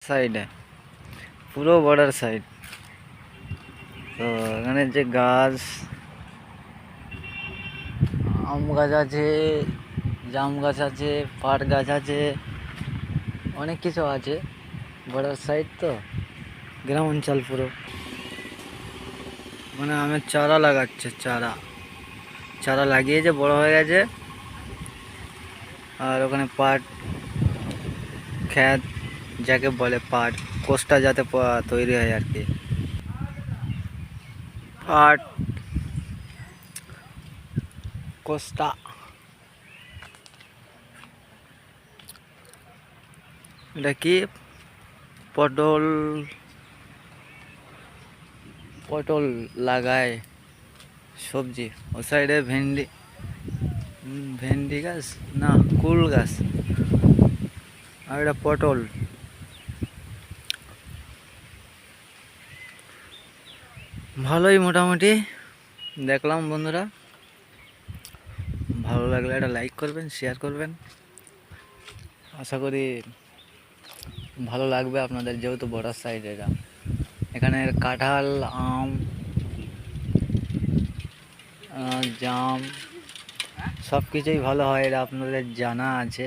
সাইডে পুরো border side. তো এখানে যে গাছ, আম গাছ আছে, জাম গাছ আছে, পাট গাছ আছে, অনেক কিছু আছে। বর্ডার সাইড তো, গ্রাম অঞ্চল পুরো। মানে আমের চারা লাগাচ্ছে, চারা চারা লাগিয়েছে, বড় হয়ে গেছে। আর ওখানে পাট ক্ষেত, যাকে বলে পাট কোষ্টা, যাতে তৈরি হয় আর কি। পাট কোষ্টা। এটা কি পটল, পটল লাগায় সবজি। ও সাইডে ভেন্ডি, ভেন্ডি গাছ না, কুল গাছ। আর এটা পটল। ভালোই মোটামুটি দেখলাম বন্ধুরা। ভালো লাগলে একটা লাইক করবেন, শেয়ার করবেন। আশা করি ভালো লাগবে আপনাদের, যেহেতু বর্ডার সাইড এটা। এখানে কাঁঠাল, আম, জাম সব কিছুই ভালো হয়, এটা আপনাদের জানা আছে।